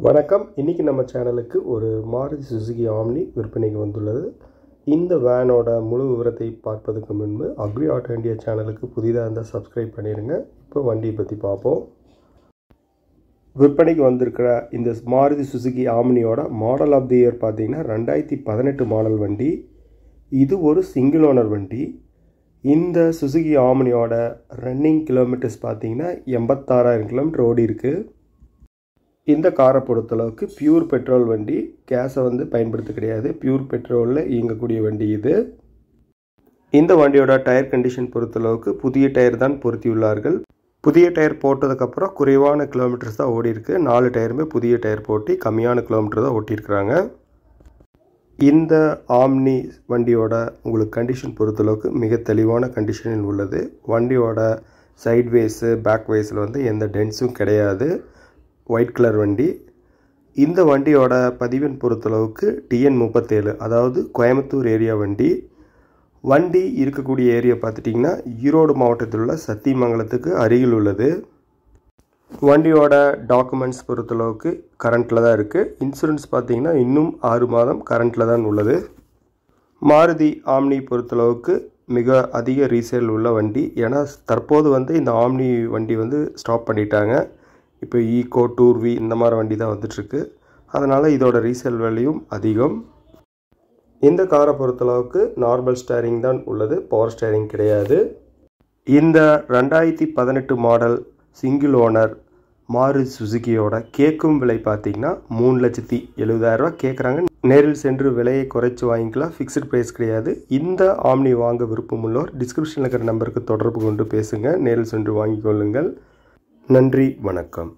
வணக்கம். இன்றைக்கி நம்ம சேனலுக்கு ஒரு மாருதி சுசுகி ஆம்னி விற்பனைக்கு வந்துள்ளது. இந்த வேனோட முழு விவரத்தை பார்ப்பதற்கு முன்பு அக்ரி ஆட்டோ இந்தியா சேனலுக்கு புதிதாக இருந்தால் சப்ஸ்கிரைப் பண்ணிடுங்க. இப்போ வண்டியை பற்றி பார்ப்போம். விற்பனைக்கு வந்திருக்கிற இந்த மாருதி சுசுகி ஆம்னியோட மாடல் ஆஃப் தி இயர் பார்த்திங்கன்னா 2018 மாடல் வண்டி. இது ஒரு சிங்கிள் ஓனர் வண்டி. இந்த சுசுகி ஆம்னியோட ரன்னிங் கிலோமீட்டர்ஸ் பார்த்திங்கன்னா 86,000 கிலோமீட்டர் ஓடி இருக்குது. இந்த காரை பொறுத்தளவுக்கு பியூர் பெட்ரோல் வண்டி, கேஸை பயன்படுத்த கிடையாது. பியூர் பெட்ரோலில் இயங்கக்கூடிய வண்டி இது. இந்த வண்டியோட டயர் கண்டிஷன் பொறுத்தளவுக்கு புதிய டயர் தான் பொருத்தியுள்ளார்கள். புதிய டயர் போட்டதுக்கப்புறம் குறைவான கிலோமீட்டர்ஸ் தான் ஓடி இருக்கு. 4 டயருமே புதிய டயர் போட்டு கம்மியான கிலோமீட்டர் தான் ஓட்டியிருக்கிறாங்க. இந்த ஆம்னி வண்டியோட உங்களுக்கு கண்டிஷன் பொறுத்தளவுக்கு மிக தெளிவான கண்டிஷனில் உள்ளது. வண்டியோட சைட்வேஸு பேக் வேஸில் எந்த டென்ஸும் கிடையாது. ஒயிட் கலர் வண்டி. இந்த வண்டியோட பதிவெண் பொறுத்தளவுக்கு TN37, அதாவது கோயம்புத்தூர் ஏரியா வண்டி. வண்டி இருக்கக்கூடிய ஏரியா பார்த்துட்டிங்கன்னா ஈரோடு மாவட்டத்தில் உள்ள சத்தியமங்கலத்துக்கு அருகில் உள்ளது. வண்டியோட டாக்குமெண்ட்ஸ் பொறுத்தளவுக்கு கரண்ட்டில் தான் இருக்குது. இன்சூரன்ஸ் பார்த்திங்கன்னா இன்னும் 6 மாதம் கரண்ட்டில் தான் உள்ளது. மாருதி ஆம்னி பொறுத்தளவுக்கு மிக அதிக ரீசேல் உள்ள வண்டி. ஏன்னா தற்போது இந்த ஆம்னி வண்டி ஸ்டாப் பண்ணிட்டாங்க. இப்போ ஈகோ, டூர்வி இந்த மாதிரி வண்டி தான் வந்துட்டுருக்கு. அதனால் இதோட ரீசேல் வேல்யூம் அதிகம். இந்த காரை பொறுத்தளவுக்கு நார்மல் ஸ்டேரிங் தான் உள்ளது, பவர் ஸ்டேரிங் கிடையாது. இந்த 2018 மாடல் சிங்கிள் ஓனர் மாருதி சுசுகியோட கேட்கும் விலை பார்த்திங்கன்னா 3,70,000 கேட்குறாங்க. நேரில் சென்று விலையை குறைச்சி வாங்கிக்கலாம். ஃபிக்ஸ்டு ப்ரைஸ் கிடையாது. இந்த ஆம்னி வாங்க விருப்பம் உள்ளோர் டிஸ்கிரிப்ஷனில் இருக்கிற நம்பருக்கு தொடர்பு கொண்டு பேசுங்க. நேரில் சென்று வாங்கிக் கொள்ளுங்கள். நன்றி, வணக்கம்.